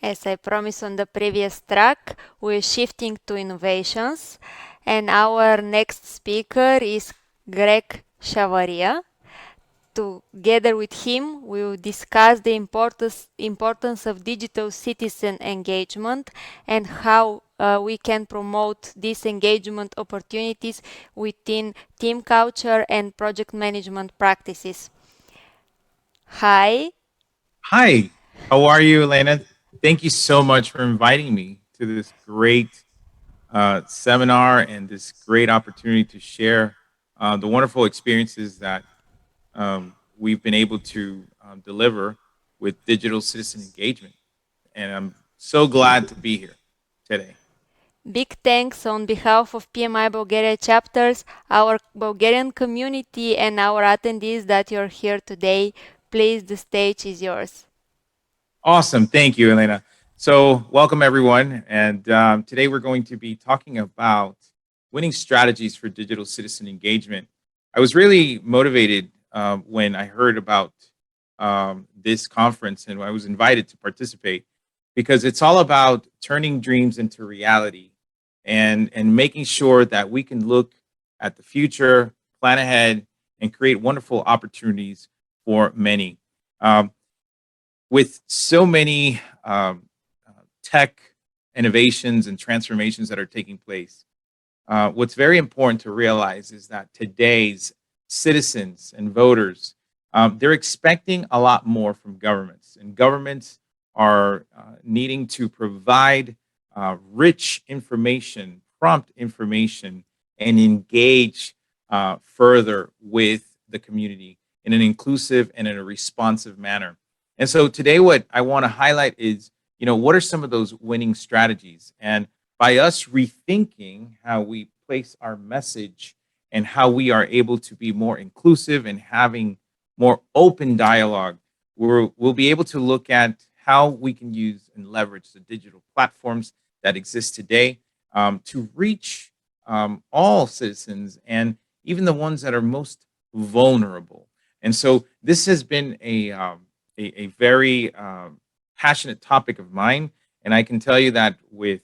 As I promised on the previous track, we're shifting to innovations, and our next speaker is Greg Chavarria. Together with him, we will discuss the importance of digital citizen engagement and how we can promote these engagement opportunities within team culture and project management practices. Hi. Hi, how are you, Elena? Thank you so much for inviting me to this great seminar and this great opportunity to share the wonderful experiences that we've been able to deliver with digital citizen engagement. And I'm so glad to be here today. Big thanks on behalf of PMI Bulgaria chapters, our Bulgarian community, and our attendees that you're here today. Please, the stage is yours. Awesome. Thank you, Elena. So, welcome everyone. And today we're going to be talking about winning strategies for digital citizen engagement. I was really motivated when I heard about this conference and I was invited to participate because it's all about turning dreams into reality and making sure that we can look at the future, plan ahead, and create wonderful opportunities for many. Um, with so many tech innovations and transformations that are taking place, what's very important to realize is that today's citizens and voters, they're expecting a lot more from governments, and governments are needing to provide rich information, prompt information, and engage further with the community in an inclusive and in a responsive manner. And so today, what I want to highlight is, what are some of those winning strategies? And by us rethinking how we place our message and how we are able to be more inclusive and having more open dialogue, we'll be able to look at how we can use and leverage the digital platforms that exist today to reach all citizens and even the ones that are most vulnerable. And so this has been a very passionate topic of mine. And I can tell you that with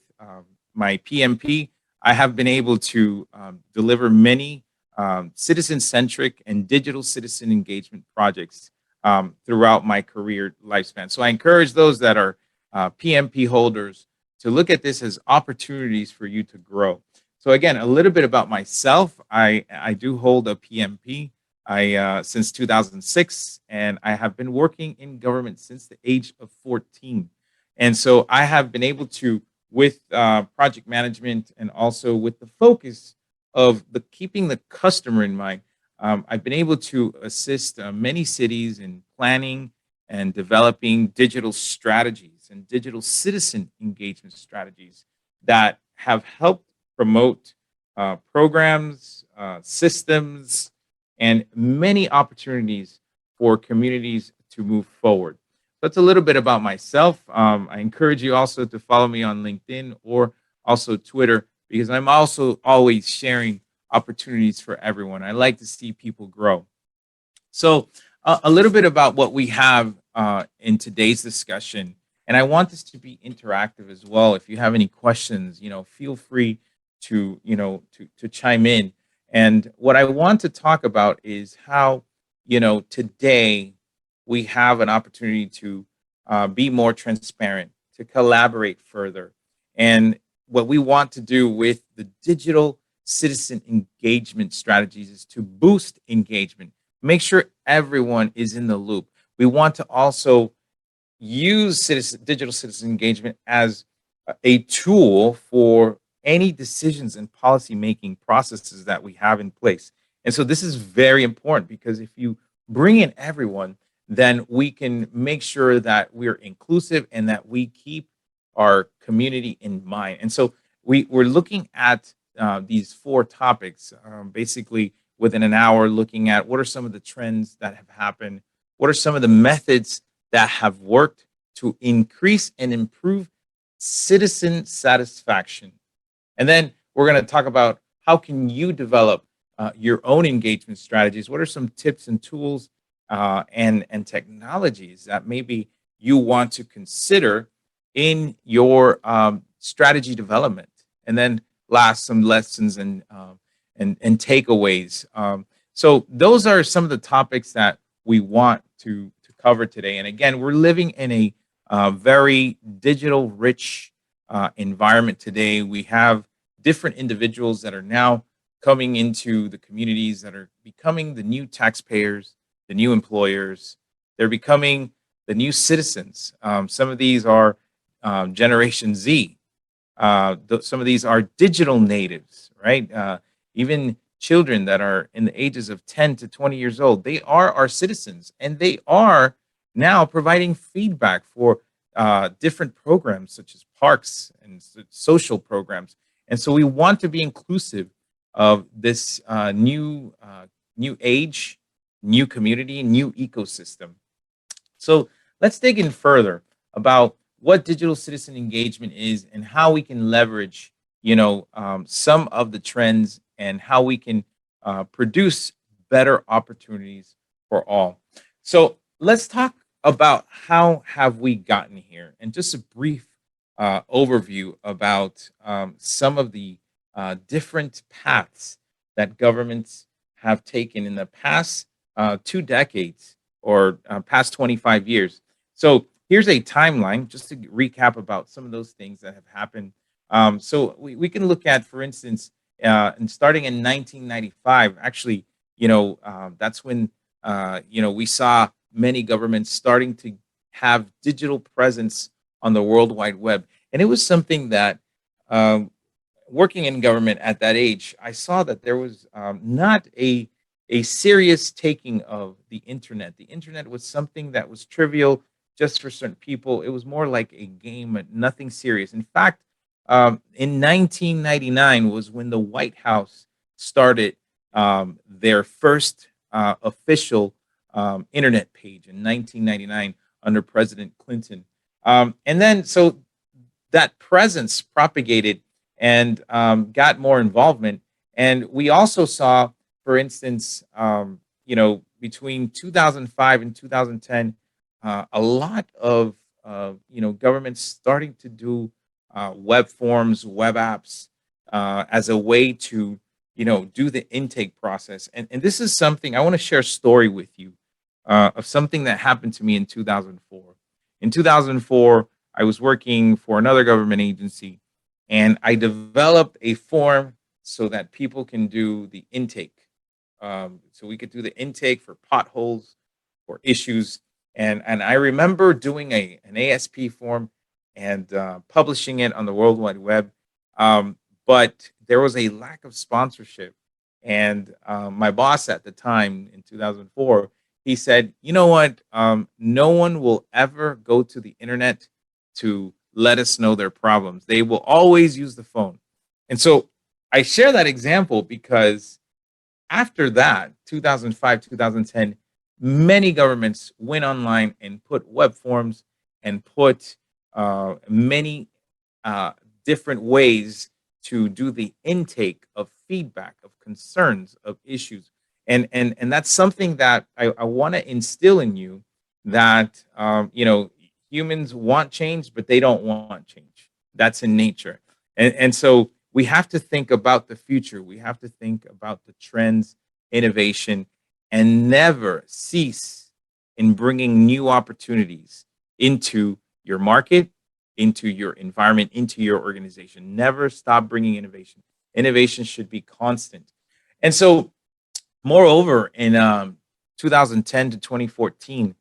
my PMP, I have been able to deliver many citizen centric and digital citizen engagement projects throughout my career lifespan. So I encourage those that are PMP holders to look at this as opportunities for you to grow. So again, a little bit about myself. I do hold a PMP. I since 2006, and I have been working in government since the age of 14. And so I have been able to, with project management and also with the focus of the keeping the customer in mind, I've been able to assist many cities in planning and developing digital strategies and digital citizen engagement strategies that have helped promote programs, systems, and many opportunities for communities to move forward. So that's a little bit about myself. I encourage you also to follow me on LinkedIn or also Twitter because I'm also always sharing opportunities for everyone. I like to see people grow. So a little bit about what we have in today's discussion, and I want this to be interactive as well. If you have any questions, feel free to to chime in. And what I want to talk about is how today we have an opportunity to be more transparent, to collaborate further, and what we want to do with the digital citizen engagement strategies is to boost engagement, make sure everyone is in the loop. We want to also use digital citizen engagement as a tool for any decisions and policy making processes that we have in place. And so this is very important because if you bring in everyone, then we can make sure that we're inclusive and that we keep our community in mind. And so we're looking at these four topics, basically within an hour, looking at what are some of the trends that have happened, what are some of the methods that have worked to increase and improve citizen satisfaction. And then we're going to talk about how can you develop your own engagement strategies. What are some tips and tools and technologies that maybe you want to consider in your strategy development? And then last, some lessons and takeaways. So those are some of the topics that we want to cover today. And again, we're living in a very digital rich environment today. We have different individuals that are now coming into the communities that are becoming the new taxpayers, the new employers. They're becoming the new citizens. Some of these are Generation Z. Some of these are digital natives, right? Even children that are in the ages of 10 to 20 years old, they are our citizens, and they are now providing feedback for different programs such as parks and social programs. And so we want to be inclusive of this new age, new community, new ecosystem. So let's dig in further about what digital citizen engagement is and how we can leverage, some of the trends and how we can produce better opportunities for all. So let's talk about how have we gotten here, and just a brief overview about some of the different paths that governments have taken in the past 2 decades or past 25 years. So here's a timeline just to recap about some of those things that have happened. So we can look at, for instance, and starting in 1995, actually, that's when, we saw many governments starting to have digital presence on the World Wide Web. And it was something that, um, working in government at that age, I saw that there was not a serious taking of the internet. The internet was something that was trivial just for certain people. It was more like a game, nothing serious. In fact, in 1999 was when the White House started their first official internet page in 1999 under President Clinton. And then, so that presence propagated and got more involvement. And we also saw, for instance, between 2005 and 2010, a lot of governments starting to do web forms, web apps as a way to do the intake process. And this is something I want to share a story with you of something that happened to me in 2004. In 2004, I was working for another government agency, and I developed a form so that people can do the intake. So we could do the intake for potholes, for issues, and I remember doing an ASP form and publishing it on the World Wide Web. But there was a lack of sponsorship, and my boss at the time in 2004, he said, "You know what? No one will ever go to the internet to let us know their problems. They will always use the phone." And so I share that example because after that, 2005, 2010, many governments went online and put web forms and put many uh, different ways to do the intake of feedback, of concerns, of issues. And that's something that I want to instill in you, that humans want change, but they don't want change. That's in nature. And so we have to think about the future. We have to think about the trends, innovation, and never cease in bringing new opportunities into your market, into your environment, into your organization. Never stop bringing innovation. Innovation should be constant. And so, moreover, in 2010 to 2014,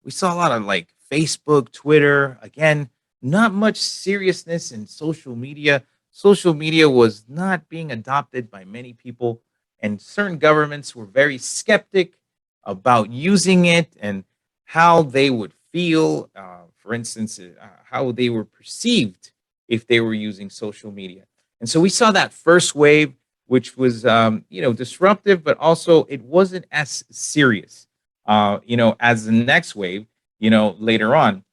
we saw a lot of like Facebook, Twitter. Again, not much seriousness in social media. Social media was not being adopted by many people, and certain governments were very skeptic about using it and how they would feel. For instance, how they were perceived if they were using social media. And so we saw that first wave, which was disruptive, but also it wasn't as serious, as the next wave, later on.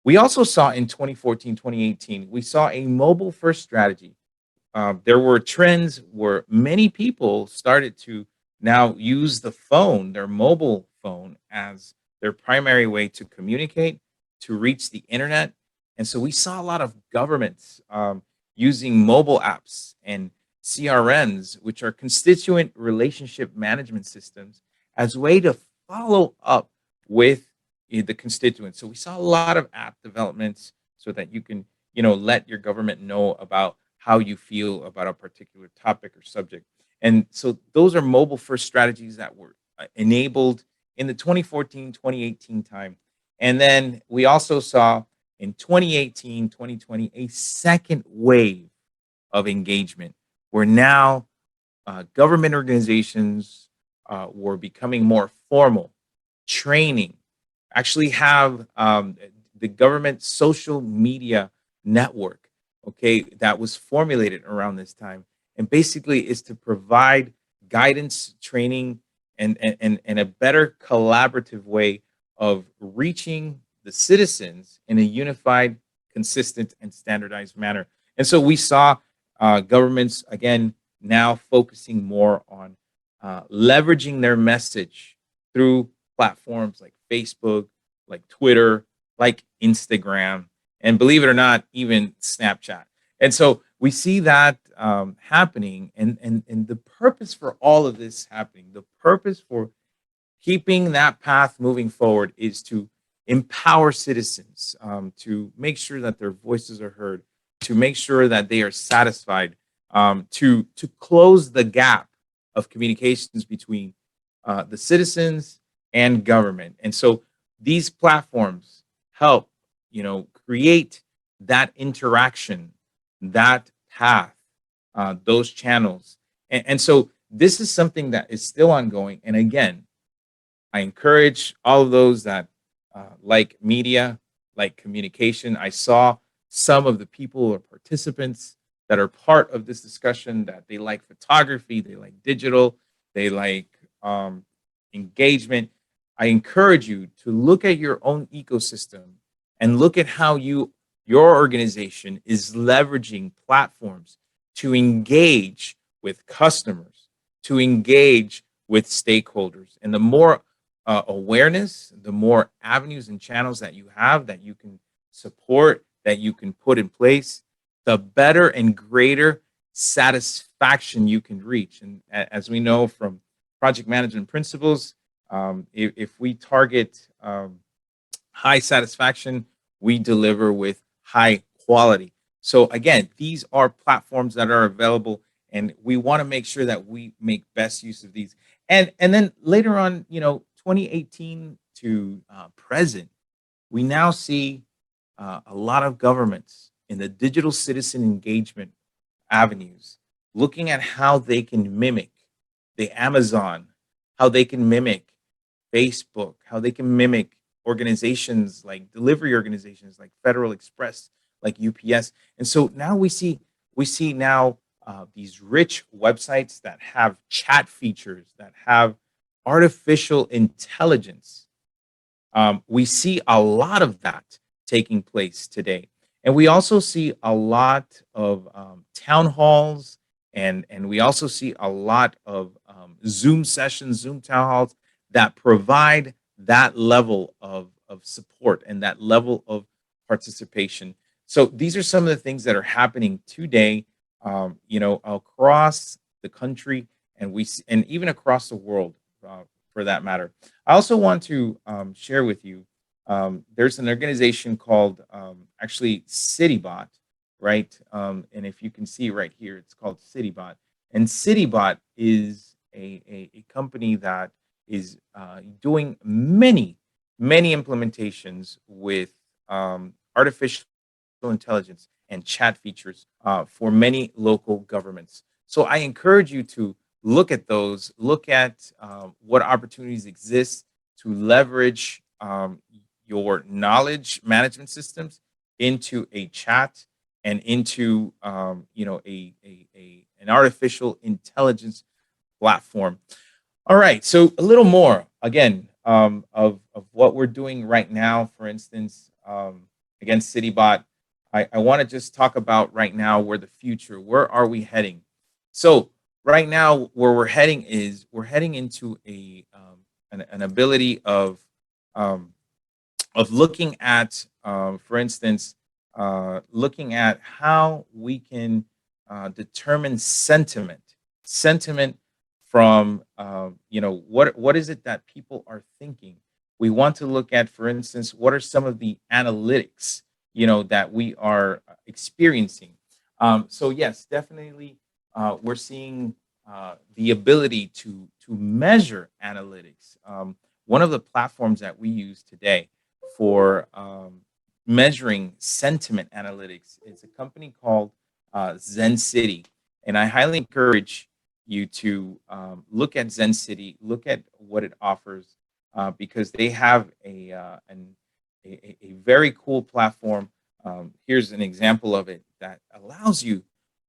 We also saw in 2014, 2018, we saw a mobile first strategy. There were trends where many people started to now use the phone, their mobile phone, as their primary way to communicate, to reach the internet. And so we saw a lot of governments using mobile apps and CRMs, which are constituent relationship management systems, as a way to follow up with the constituents. So we saw a lot of app developments so that you can, let your government know about how you feel about a particular topic or subject. And so those are mobile first strategies that were enabled in the 2014, 2018 time. And then we also saw in 2018, 2020, a second wave of engagement where now government organizations were becoming more formal, training, actually have the government social media network, okay, that was formulated around this time. And basically is to provide guidance, training, and a better collaborative way of reaching the citizens in a unified, consistent, and standardized manner. And so we saw governments, again, now focusing more on leveraging their message through platforms like Facebook, like Twitter, like Instagram, and believe it or not, even Snapchat. And so we see that happening, and the purpose for all of this happening, the purpose for keeping that path moving forward is to empower citizens, to make sure that their voices are heard, to make sure that they are satisfied, to close the gap of communications between the citizens and government. And so these platforms help, create that interaction, that path, those channels. And so this is something that is still ongoing. And again, I encourage all of those that like media, like communication. I saw some of the people or participants that are part of this discussion that they like photography, they like digital, they like engagement. I encourage you to look at your own ecosystem and look at how your organization is leveraging platforms to engage with customers, to engage with stakeholders. And the more awareness, the more avenues and channels that you have that you can support, that you can put in place, the better and greater satisfaction you can reach. And as we know from project management principles, if we target high satisfaction, we deliver with high quality. So again, these are platforms that are available, and we want to make sure that we make best use of these. And then later on, 2018 to present, we now see a lot of governments in the digital citizen engagement avenues looking at how they can mimic the Amazon, how they can mimic Facebook, how they can mimic organizations like delivery organizations like Federal Express, like UPS. And so now we see now these rich websites that have chat features, that have artificial intelligence. We see a lot of that taking place today. And we also see a lot of town halls, and we also see a lot of Zoom sessions, Zoom town halls that provide that level of support and that level of participation. So these are some of the things that are happening today, across the country, and even across the world, for that matter. I also want to share with you. There's an organization called actually CityBot, right? And if you can see right here, it's called CityBot. And CityBot is a company that is doing many implementations with artificial intelligence and chat features for many local governments. So I encourage you to look at those, look at what opportunities exist to leverage your knowledge management systems into a chat and into an artificial intelligence platform. All right, so a little more again of what we're doing right now. For instance, again, CityBot. I want to just talk about right now where the future. Where are we heading? So right now, where we're heading is we're heading into an ability um, of looking at, for instance, looking at how we can determine sentiment from what is it that people are thinking. We want to look at, for instance, what are some of the analytics that we are experiencing. So yes, definitely, we're seeing the ability to measure analytics. One of the platforms that we use today for measuring sentiment analytics is a company called Zen City, and I highly encourage you to look at Zen City, look at what it offers, because they have a very cool platform. Here's an example of it that allows you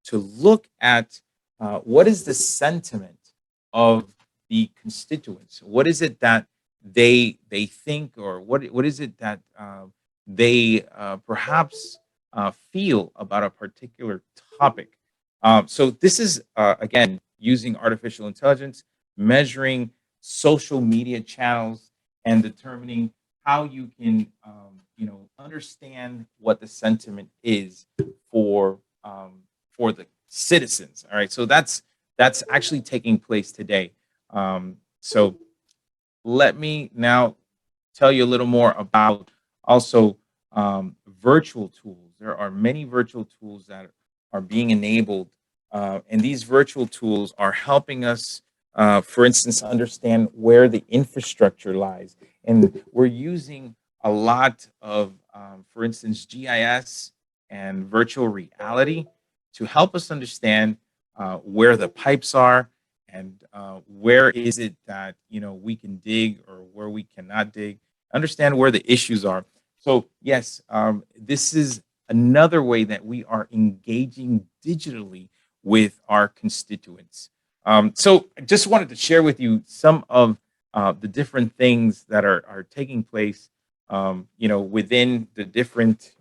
to look at what is the sentiment of the constituents. What is it that they think, or what is it that they perhaps feel about a particular topic. So this is again using artificial intelligence, measuring social media channels, and determining how you can understand what the sentiment is for for the citizens. All right, so that's actually taking place today. So let me now tell you a little more about also virtual tools. There are many virtual tools that are being enabled, and these virtual tools are helping us, for instance, understand where the infrastructure lies. And we're using a lot of, for instance, GIS and virtual reality to help us understand where the pipes are, and where is it that we can dig or where we cannot dig, understand where the issues are. So yes, this is another way that we are engaging digitally with our constituents. So I just wanted to share with you some of the different things that are taking place, within the different,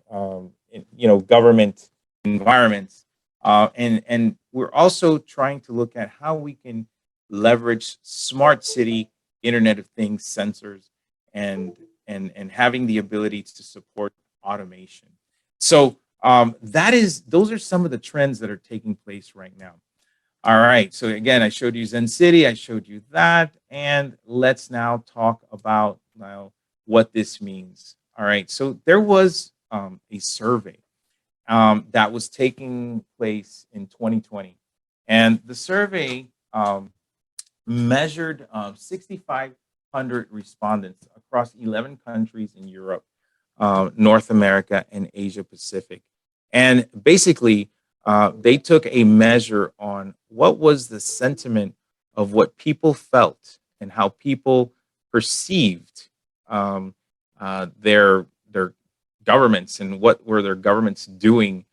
government environments. And we're also trying to look at how we can leverage smart city, Internet of Things sensors, and and having the ability to support automation. So those are some of the trends that are taking place right now. All right. So again, I showed you Zen City, I showed you that, and let's now talk about now what this means. All right. So there was a survey that was taking place in 2020. And the survey measured 6,500 respondents across 11 countries in Europe, North America, and Asia Pacific. And basically, they took a measure on what was the sentiment of what people felt and how people perceived their governments, and what were their governments doing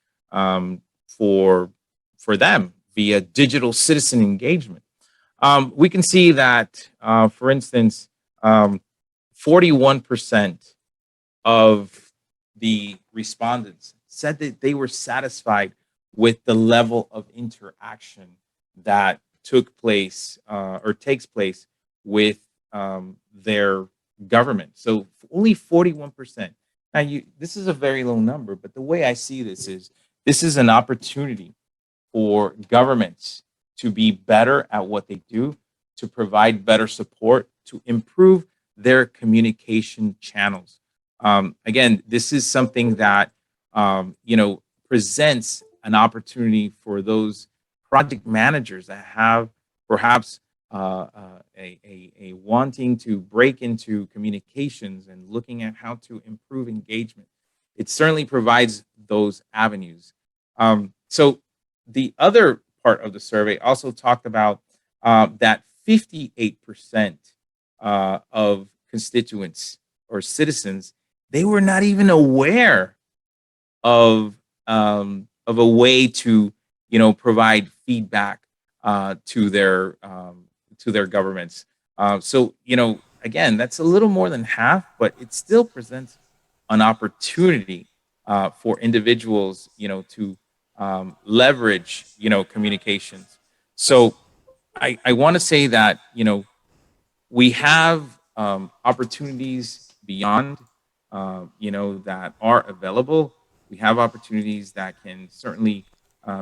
for them via digital citizen engagement. We can see that, for instance, 41% of the respondents said that they were satisfied with the level of interaction that took place, or takes place with their government. So only 41%. Now, this is a very low number, but the way I see this is an opportunity for governments to be better at what they do, to provide better support, to improve their communication channels. Again, this is something that presents an opportunity for those project managers that have perhaps a wanting to break into communications and looking at how to improve engagement. It certainly provides those avenues. So the other part of the survey also talked about that 58% of constituents or citizens, they were not even aware of a way to provide feedback to their governments. So again, that's a little more than half, but it still presents an opportunity for individuals to leverage communications. So I want to say that we have opportunities beyond that are available. We have opportunities that can certainly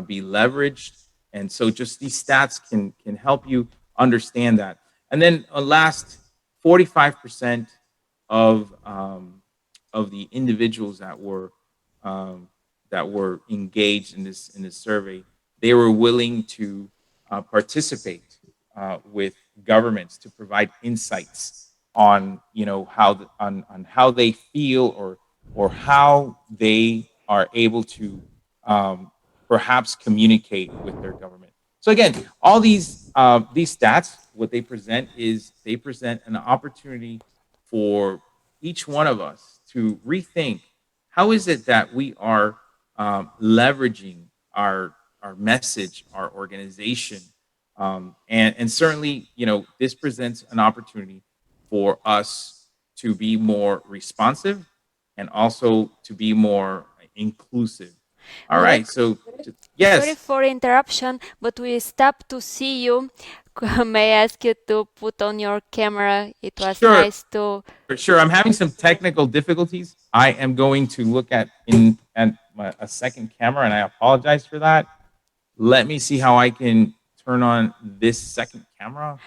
be leveraged, and so just these stats can help you understand that. And then last 45% of the individuals um, that were engaged in this survey, they were willing to participate with governments to provide insights on on how they feel, or how they are able to um, perhaps communicate with their government. So again, all these stats, what they present is they present an opportunity for each one of us to rethink how is it that we are leveraging our message, our organization, and certainly, this presents an opportunity for us to be more responsive and also to be more inclusive. All right, Greg, so sorry yes, for interruption, but we stopped to see you. May I ask you to put on your camera? It was sure, nice to. sure. I'm having some technical difficulties. I am going to look at a second camera, and I apologize for that. Let me see how I can turn on this second camera.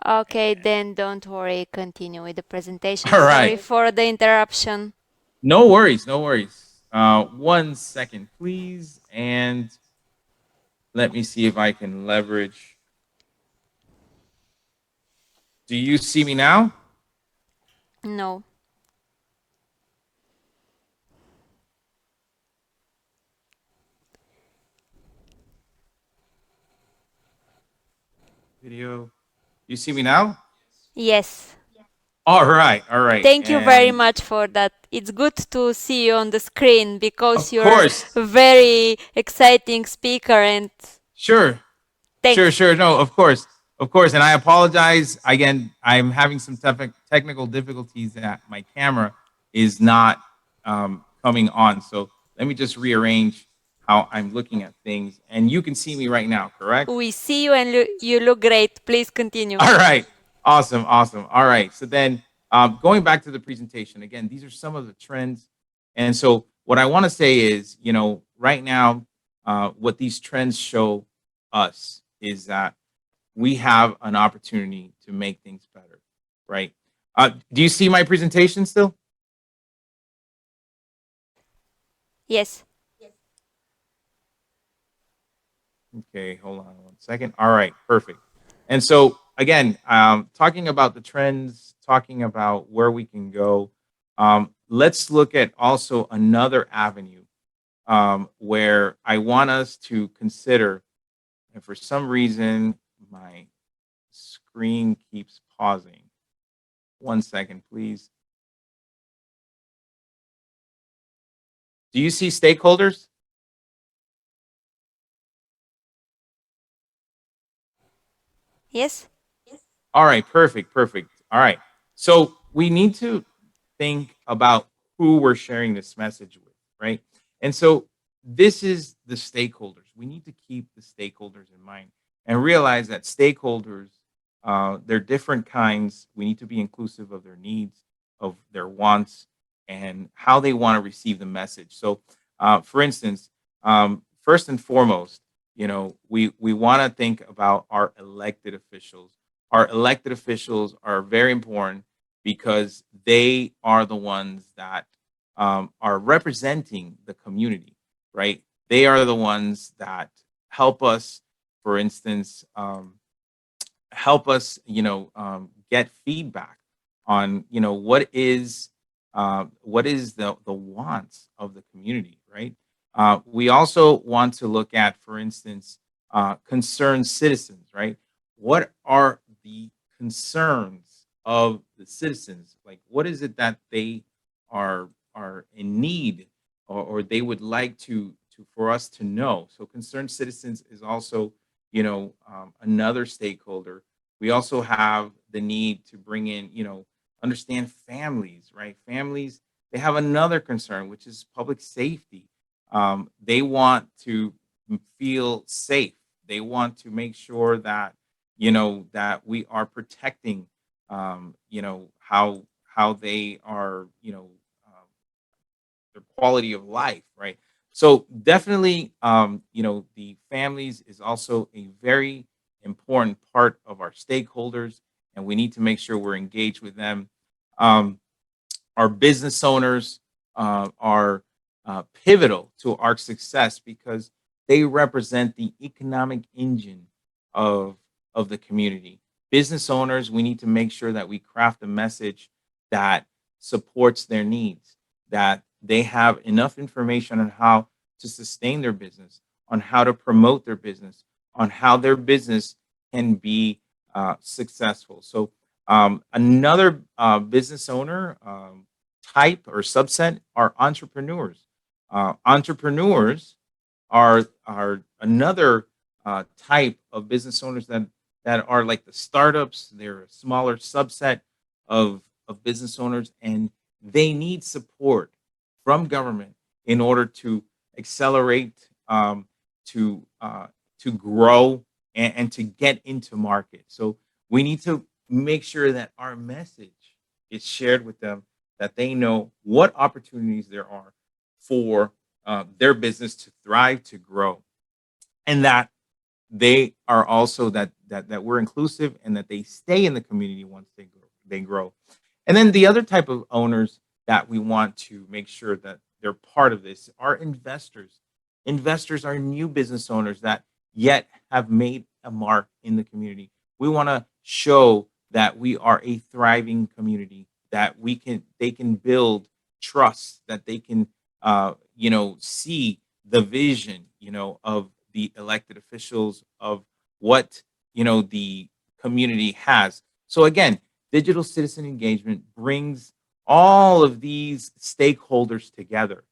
Okay, And then don't worry. Continue with the presentation. all Sorry right, for the interruption. no worries, no worries. 1 second, please, and let me see if I can leverage. Do you see me now? No. Video. You see me now? Yes. All right, Thank you very and much for that. It's good to see you on the screen because of you're course, a very exciting speaker and sure, thanks. sure. No, of course. And I apologize again. I'm having some technical difficulties that my camera is not coming on. So let me just rearrange how I'm looking at things, and you can see me right now, correct? We see you and you look great. Please continue. All right. Awesome. Awesome. All right. So then going back to the presentation, again, these are some of the trends. And so what I want to say is, right now, what these trends show us is that we have an opportunity to make things better, right? Do you see my presentation still? Yes. Okay, hold on 1 second. All right, perfect. And so again, talking about the trends, talking about where we can go, let's look at also another avenue where I want us to consider. And for some reason, my screen keeps pausing. 1 second, please. Do you see stakeholders? Yes. All right, perfect, perfect. All right. So we need to think about who we're sharing this message with, right? And so this is the stakeholders. We need to keep the stakeholders in mind and realize that stakeholders, they're different kinds. We need to be inclusive of their needs, of their wants, and how they want to receive the message. So, for instance, first and foremost, we want to think about our elected officials. Our elected officials are very important because they are the ones that are representing the community, right? They are the ones that help us, for instance, help us, get feedback on, what is the wants of the community, right? We also want to look at, for instance, concerned citizens, right? What are the concerns of the citizens? Like, what is it that they are in need, or they would like to for us to know? So, concerned citizens is also, another stakeholder. We also have the need to bring in, understand families, right? Families, they have another concern, which is public safety. They want to feel safe. They want to make sure that, that we are protecting, how they are, their quality of life, right? So definitely, the families is also a very important part of our stakeholders, and we need to make sure we're engaged with them. Um, our business owners are pivotal to our success because they represent the economic engine of of the community. Business owners, we need to make sure that we craft a message that supports their needs, that they have enough information on how to sustain their business, on how to promote their business, on how their business can be successful. So another business owner type or subset are entrepreneurs. Entrepreneurs are another type of business owners that are like the startups. They're a smaller subset of business owners, and they need support from government in order to accelerate, to to grow, and to get into market. So we need to make sure that our message is shared with them, that they know what opportunities there are for their business to thrive, to grow, and that they are also that we're inclusive and that they stay in the community once they grow. And then the other type of owners that we want to make sure that they're part of this are investors. Investors are new business owners that yet have made a mark in the community. We want to show that we are a thriving community, that they can build trust, that they can see the vision, of the elected officials, of what the community has. So again, digital citizen engagement brings all of these stakeholders together,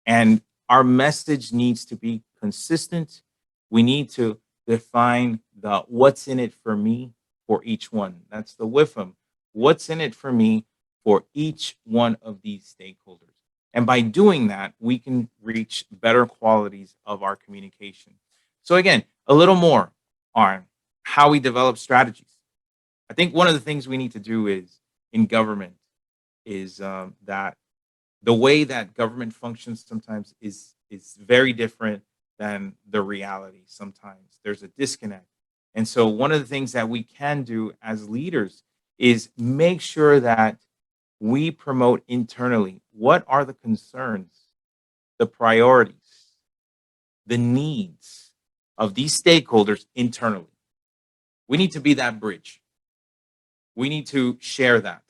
and our message needs to be consistent. We need to define the what's in it for me for each one. That's the WIFM. What's in it for me for each one of these stakeholders? And by doing that, we can reach better qualities of our communication. So again, a little more on how we develop strategies. I think one of the things we need to do is in government is that the way that government functions sometimes is very different than the reality. Sometimes there's a disconnect, and so one of the things that we can do as leaders is make sure that we promote internally what are the concerns, the priorities, the needs of these stakeholders internally. We need to be that bridge. We need to share that.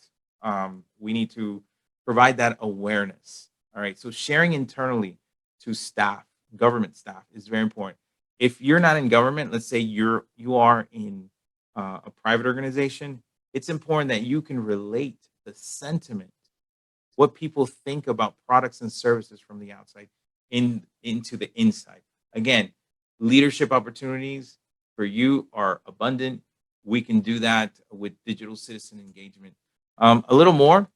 We need to provide that awareness. All right. So sharing internally to staff, government staff, is very important. If you're not in government, let's say you are in a private organization, it's important that you can relate the sentiment, what people think about products and services from the outside into the inside. Again, leadership opportunities for you are abundant. We can do that with digital citizen engagement. A little more.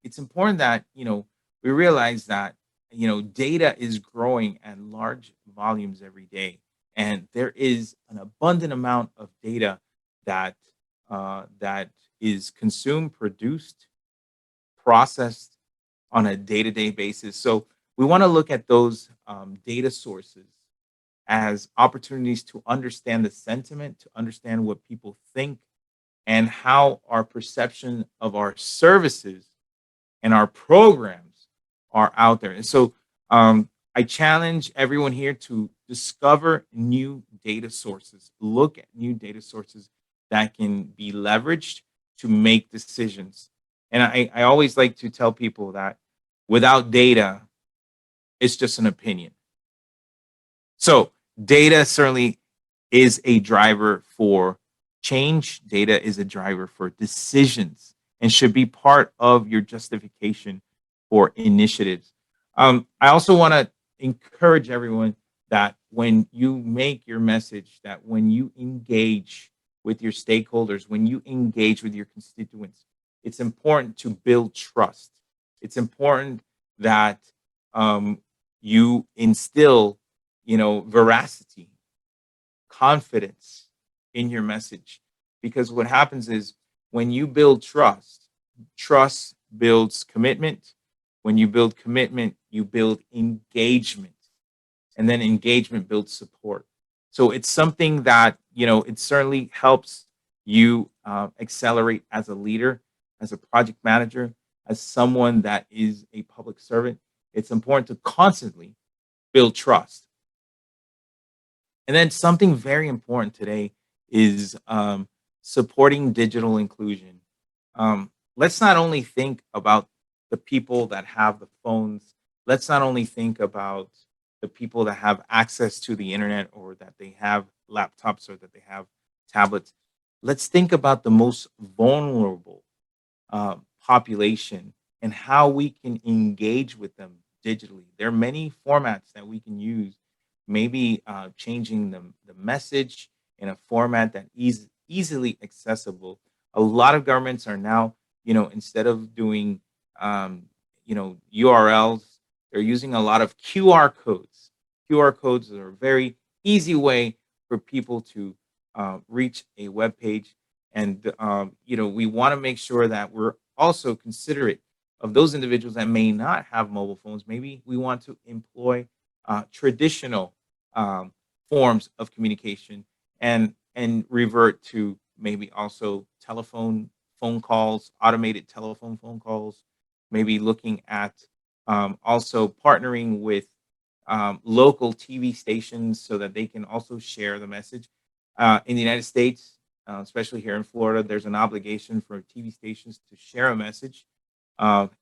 It's important that we realize that data is growing at large volumes every day, and there is an abundant amount of data that that is consumed, produced, processed on a day-to-day basis. So we want to look at those data sources as opportunities to understand the sentiment, to understand what people think, and how our perception of our services and our programs are out there. And so I challenge everyone here to discover new data sources, look at new data sources that can be leveraged to make decisions. And I always like to tell people that without data, it's just an opinion. So data certainly is a driver for change. Data is a driver for decisions and should be part of your justification for initiatives. I also want to encourage everyone that when you make your message, that when you engage with your stakeholders, when you engage with your constituents, it's important to build trust. It's important that you instill, veracity, confidence in your message. Because what happens is when you build trust, trust builds commitment. When you build commitment, you build engagement, and then engagement builds support. So it's something that, it certainly helps you accelerate as a leader, as a project manager, as someone that is a public servant. It's important to constantly build trust. And then something very important today is supporting digital inclusion. Let's not only think about the people that have the phones, let's not only think about the people that have access to the internet or that they have laptops or that they have tablets. Let's think about the most vulnerable population and how we can engage with them digitally. There are many formats that we can use, maybe changing the message in a format that is easily accessible. A lot of governments are now, instead of doing, URLs, they're using a lot of QR codes. QR codes are a very easy way for people to reach a web page, and we want to make sure that we're also considerate of those individuals that may not have mobile phones. Maybe we want to employ traditional um, forms of communication, and revert to maybe also telephone phone calls, automated telephone phone calls. Maybe looking at also partnering with local TV stations so that they can also share the message. In the United States, especially here in Florida, there's an obligation for TV stations to share a message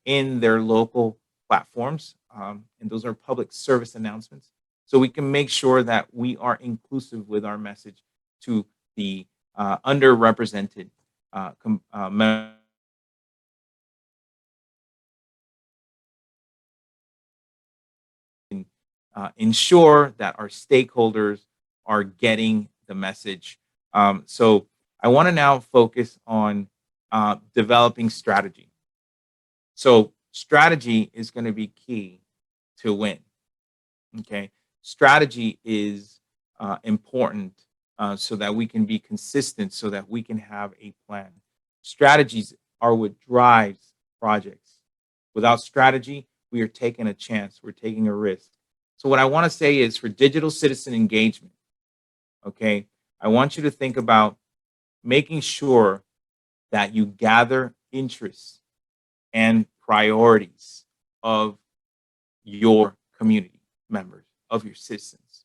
in their local platforms. And those are public service announcements. So we can make sure that we are inclusive with our message to the underrepresented members. Ensure that our stakeholders are getting the message. So I want to now focus on developing strategy. So strategy is going to be key to win. Okay, strategy is important so that we can be consistent, so that we can have a plan. Strategies are what drives projects. Without strategy, we are taking a chance, we're taking a risk. So what I want to say is, for digital citizen engagement, okay, I want you to think about making sure that you gather interests and priorities of your community members, of your citizens.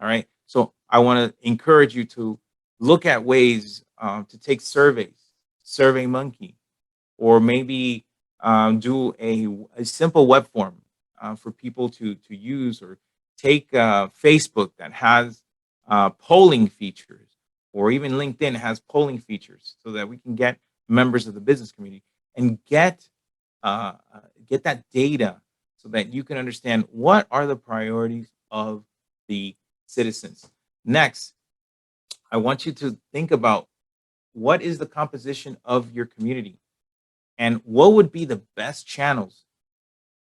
All right. So I want to encourage you to look at ways to take surveys, Survey Monkey, or maybe do a simple web form for people to use, or take Facebook that has polling features, or even LinkedIn has polling features, so that we can get members of the business community and get that data, so that you can understand what are the priorities of the citizens. Next, I want you to think about what is the composition of your community, and what would be the best channels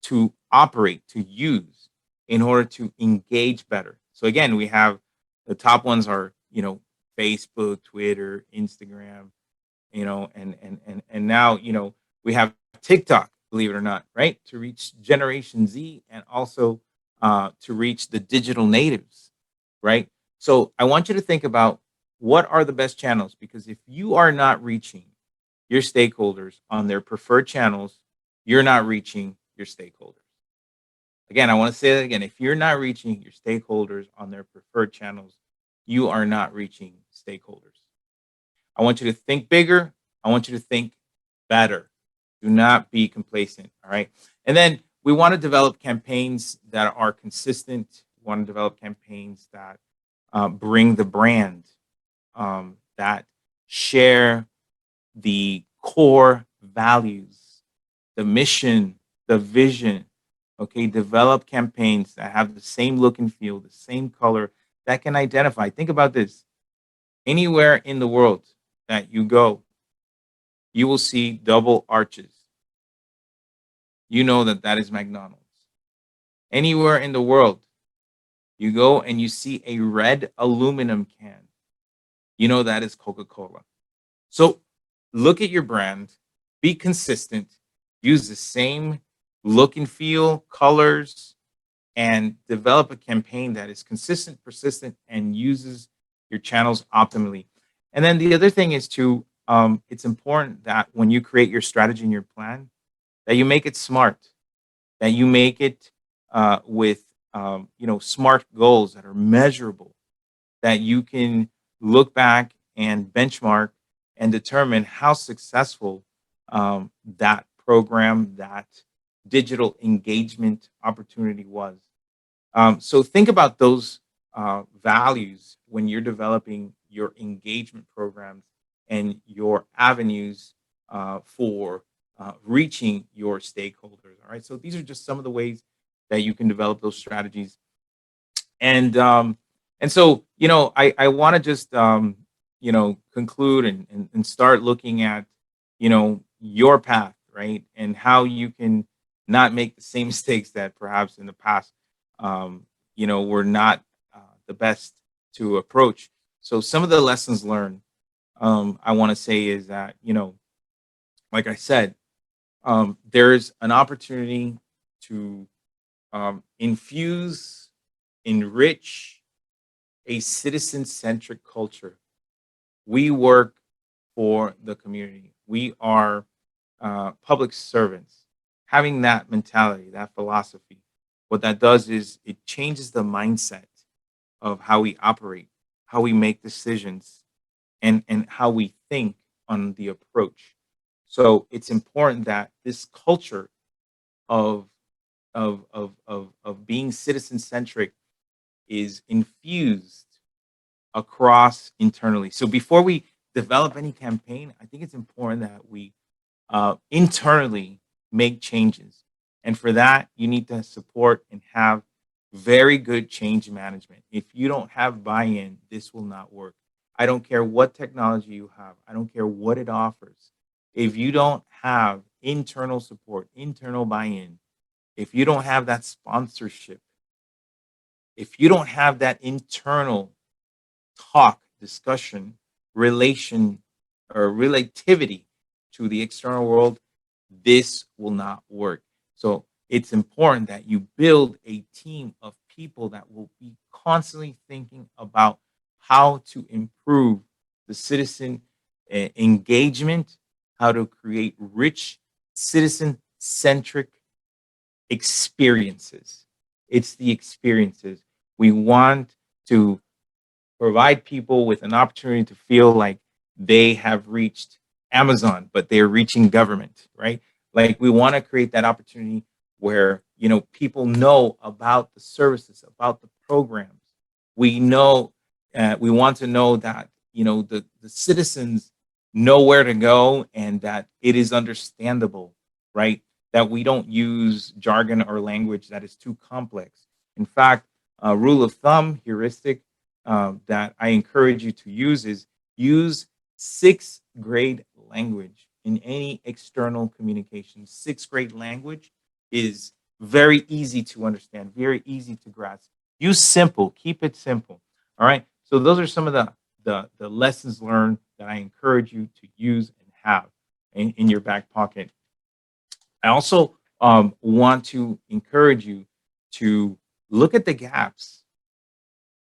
to operate, to use, in order to engage better. So again, we have the top ones are, Facebook, Twitter, Instagram, and now, we have TikTok, believe it or not, right? To reach Generation Z, and also to reach the digital natives, right? So I want you to think about what are the best channels, because if you are not reaching your stakeholders on their preferred channels, you're not reaching your stakeholders. Again, I want to say that again. If you're not reaching your stakeholders on their preferred channels, you are not reaching stakeholders. I want you to think bigger. I want you to think better. Do not be complacent. All right. And then we want to develop campaigns that are consistent. We want to develop campaigns that bring the brand, that share the core values, the mission, the vision. Okay, develop campaigns that have the same look and feel, the same color, that can identify. Think about this. Anywhere in the world that you go, you will see double arches. You know that that is McDonald's. Anywhere in the world you go and you see a red aluminum can, you know that is Coca-Cola. So look at your brand, be consistent, use the same look and feel, colors, and develop a campaign that is consistent, persistent, and uses your channels optimally. And then the other thing is to it's important that when you create your strategy and your plan, that you make it smart, that you make it with smart goals that are measurable, that you can look back and benchmark and determine how successful that program, that digital engagement opportunity was. So think about those values when you're developing your engagement programs and your avenues for reaching your stakeholders. All right. So these are just some of the ways that you can develop those strategies. And so I want to just conclude and start looking at your path, right, and how you can not make the same mistakes that perhaps in the past were not the best to approach. So some of the lessons learned, I want to say is that like I said, there's an opportunity to infuse, enrich a citizen centric culture. We work for the community. We are public servants. Having that mentality, that philosophy, what that does is it changes the mindset of how we operate, how we make decisions, and how we think on the approach. So it's important that this culture of of being citizen centric is infused across internally. So before we develop any campaign, I think it's important that we internally make changes. And for that, you need to support and have very good change management. If you don't have buy in, this will not work. I don't care what technology you have, I don't care what it offers. If you don't have internal support, internal buy in, if you don't have that sponsorship, if you don't have that internal talk, discussion, relation, or relativity to the external world, this will not work. So it's important that you build a team of people that will be constantly thinking about how to improve the citizen engagement, how to create rich citizen centric experiences. It's the experiences. We want to provide people with an opportunity to feel like they have reached Amazon, but they're reaching government, right? Like we want to create that opportunity where people know about the services, about the programs. We know, we want to know that the citizens know where to go and that it is understandable, right? That we don't use jargon or language that is too complex. In fact, a rule of thumb, heuristic that I encourage you to use is use sixth grade language in any external communication. Sixth grade language is very easy to understand, very easy to grasp. Use simple, keep it simple. All right. So those are some of the lessons learned that I encourage you to use and have in your back pocket. I also want to encourage you to look at the gaps.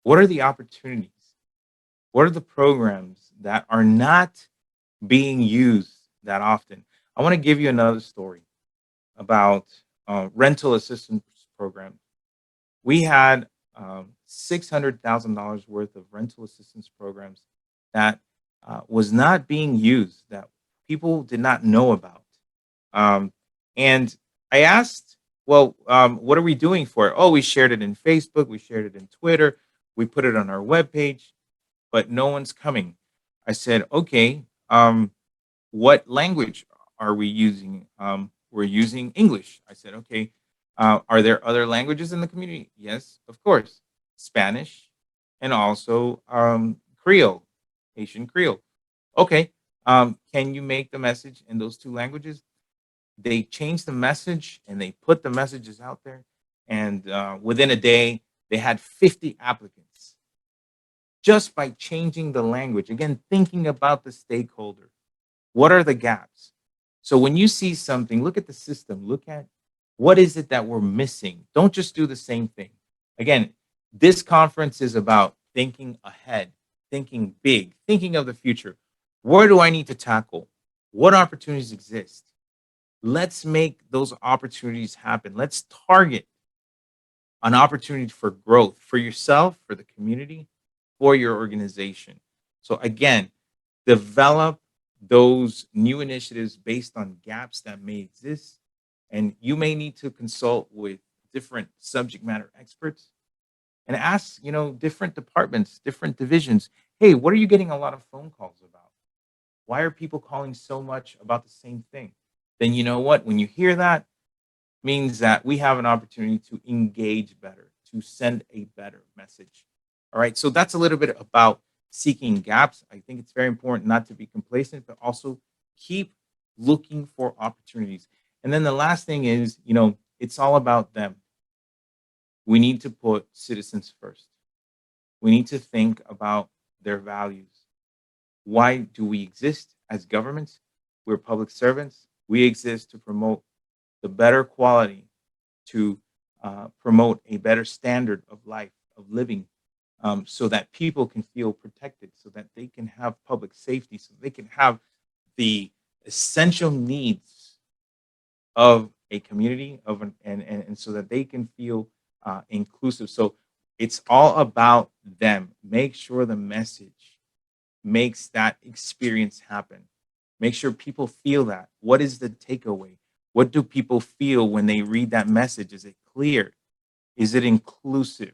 What are the opportunities? What are the programs that are not being used that often? I want to give you another story about rental assistance program. We had $600,000 worth of rental assistance programs that was not being used, that people did not know about. Um, and I asked, well, what are we doing for it? Oh, we shared it in Facebook, we shared it in Twitter, we put it on our webpage, but no one's coming. I said, okay, what language are we using? We're using English. I said, okay, are there other languages in the community? Yes, of course, Spanish and also Creole, Haitian Creole. Okay, can you make the message in those two languages? They changed the message and they put the messages out there. And within a day, they had 50 applicants just by changing the language. Again, thinking about the stakeholder. What are the gaps? So when you see something, look at the system, look at What is it that we're missing? Don't just do the same thing. Again, this conference is about thinking ahead, thinking big, thinking of the future. Where do I need to tackle? What opportunities exist? Let's make those opportunities happen. Let's target an opportunity for growth for yourself, for the community, for your organization. So, again, develop those new initiatives based on gaps that may exist. And you may need to consult with different subject matter experts and ask, different departments, different divisions, hey, what are you getting a lot of phone calls about? Why are people calling so much about the same thing? Then you know what? When you hear that, means that we have an opportunity to engage better, to send a better message. All right. So that's a little bit about seeking gaps. I think it's very important not to be complacent, but also keep looking for opportunities. And then the last thing is, it's all about them. We need to put citizens first. We need to think about their values. Why do we exist as governments? We're public servants. We exist to promote the better quality, to promote a better standard of life, of living, so that people can feel protected, so that they can have public safety, so they can have the essential needs of a community and so that they can feel inclusive. So it's all about them. Make sure the message makes that experience happen. Make sure people feel that. What is the takeaway? What do people feel when they read that message? Is it clear? Is it inclusive?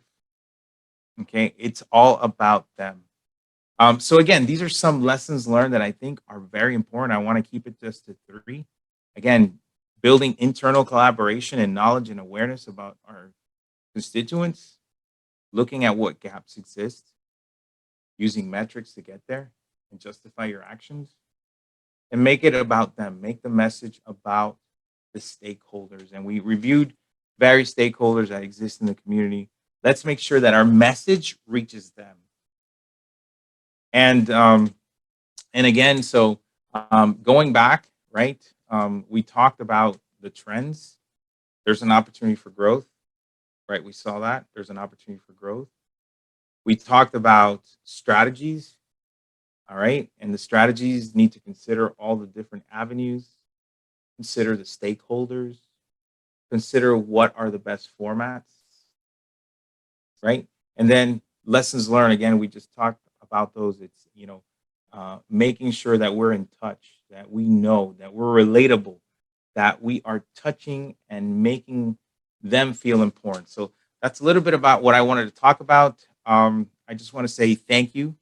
Okay, it's all about them. So again, these are some lessons learned that I think are very important. I want to keep it just to three. Again, building internal collaboration and knowledge and awareness about our constituents, looking at what gaps exist, using metrics to get there and justify your actions, and make it about them. Make the message about the stakeholders. And we reviewed various stakeholders that exist in the community. Let's make sure that our message reaches them. And again, so going back, right? We talked about the trends. There's an opportunity for growth, right? We saw that there's an opportunity for growth. We talked about strategies, all right, and the strategies need to consider all the different avenues, consider the stakeholders, consider what are the best formats, right? And then lessons learned. Again, we just talked about those. It's making sure that we're in touch, that we know that we're relatable, that we are touching and making them feel important. So that's a little bit about what I wanted to talk about. I just want to say thank you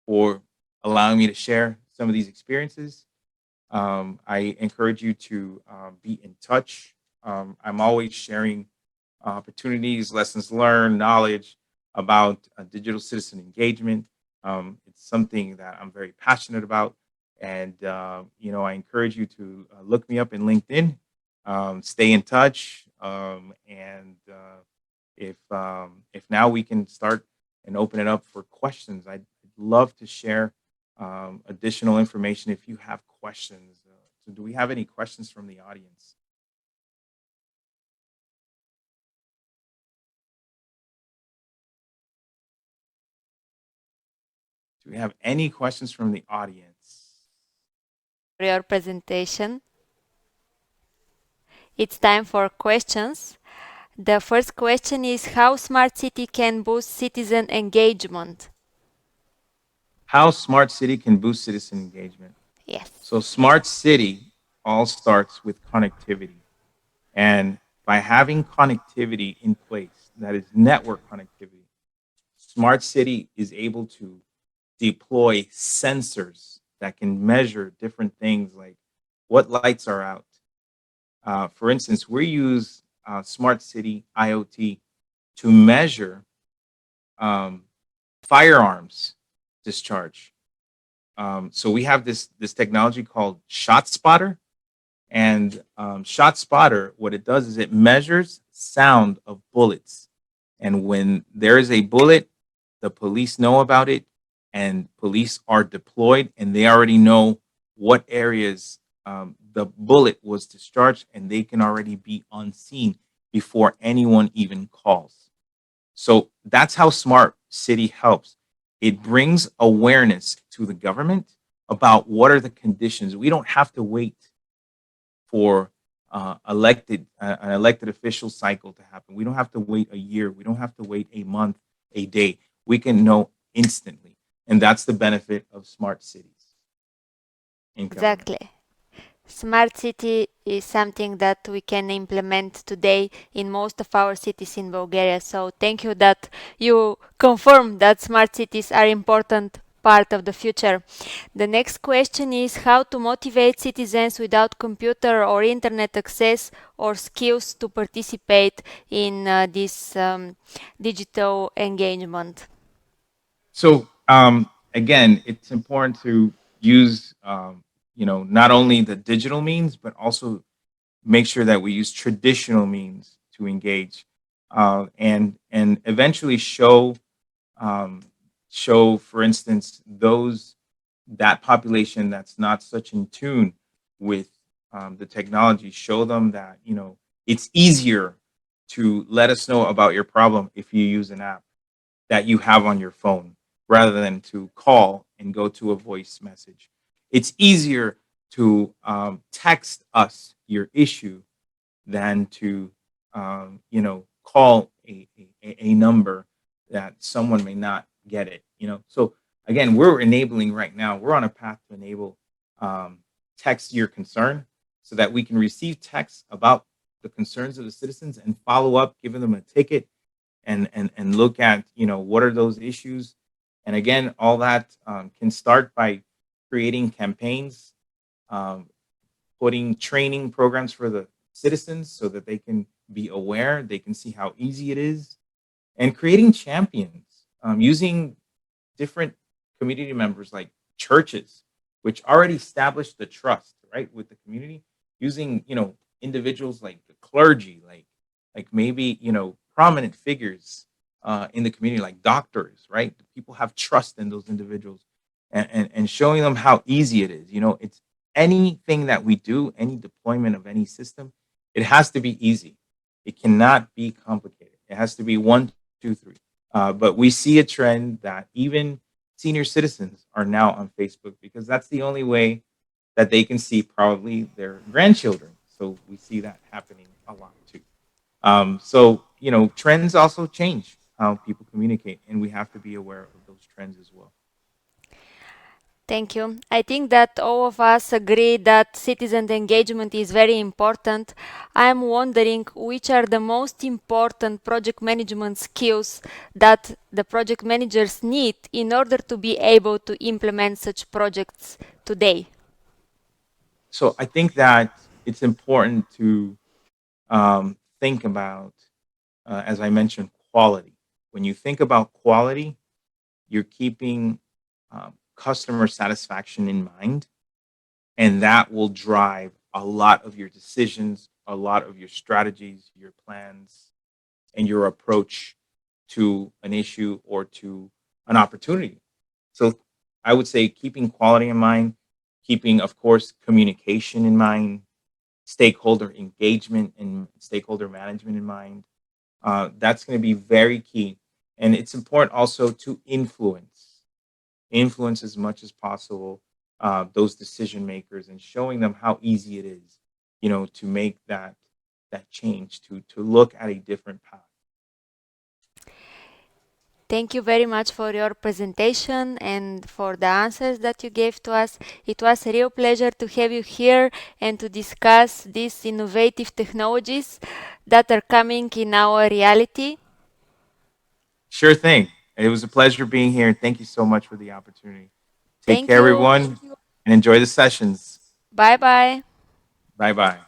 for allowing me to share some of these experiences. I encourage you to be in touch. I'm always sharing opportunities, lessons learned, knowledge about digital citizen engagement. It's something that I'm very passionate about. And, I encourage you to look me up in LinkedIn, stay in touch. And if now we can start and open it up for questions, I'd love to share additional information if you have questions. So do we have any questions from the audience? Do we have any questions from the audience? For your presentation. It's time for questions. The first question is how smart city can boost citizen engagement? How smart city can boost citizen engagement? Yes. So smart city all starts with connectivity. And by having connectivity in place, that is network connectivity, smart city is able to deploy sensors that can measure different things like what lights are out. For instance, we use smart city IoT to measure um, firearms discharge. So we have this technology called Shot Spotter, and Shot Spotter, what it does is it measures sound of bullets, and when there is a bullet, the police know about it, and police are deployed, and they already know what areas the bullet was discharged and they can already be unseen before anyone even calls. So that's how Smart City helps. It brings awareness to the government about what are the conditions. We don't have to wait for an elected official cycle to happen. We don't have to wait a year. We don't have to wait a month, a day. We can know instantly, and that's the benefit of smart cities in government. Exactly. Smart city is something that we can implement today in most of our cities in Bulgaria. So thank you that you confirm that smart cities are important part of the future. The next question is how to motivate citizens without computer or internet access or skills to participate in this digital engagement. So again, it's important to use not only the digital means but also make sure that we use traditional means to engage and eventually um, show, for instance, that population that's not such in tune with the technology. Show them that it's easier to let us know about your problem if you use an app that you have on your phone rather than to call and go to a voice message. It's easier to text us your issue than to call a number that someone may not get it. So again, we're enabling right now. We're on a path to enable um, text your concern so that we can receive texts about the concerns of the citizens and follow up, giving them a ticket and look at what are those issues. And again, all that can start by creating campaigns, um, putting training programs for the citizens so that they can be aware, they can see how easy it is, and creating champions, using different community members like churches, which already established the trust, right, with the community, using, individuals like the clergy, like maybe, prominent figures in the community, like doctors, right? People have trust in those individuals and showing them how easy it is. It's anything that we do, any deployment of any system, it has to be easy. It cannot be complicated. It has to be one, two, three. But we see a trend that even senior citizens are now on Facebook because that's the only way that they can see probably their grandchildren. So we see that happening a lot too. So trends also change how people communicate, and we have to be aware of those trends as well. Thank you. I think that all of us agree that citizen engagement is very important. I am wondering which are the most important project management skills that the project managers need in order to be able to implement such projects today. So I think that it's important to think about, as I mentioned, quality. When you think about quality, you're keeping customer satisfaction in mind, and that will drive a lot of your decisions, a lot of your strategies, your plans, and your approach to an issue or to an opportunity. So I would say keeping quality in mind, keeping, of course, communication in mind, stakeholder engagement and stakeholder management in mind. That's going to be very key. And it's important also to influence as much as possible those decision makers and showing them how easy it is, to make that change, to look at a different path. Thank you very much for your presentation and for the answers that you gave to us. It was a real pleasure to have you here and to discuss these innovative technologies that are coming in our reality. Sure thing. It was a pleasure being here. And thank you so much for the opportunity. Take Thank care, you. everyone, and enjoy the sessions. Bye bye. Bye bye.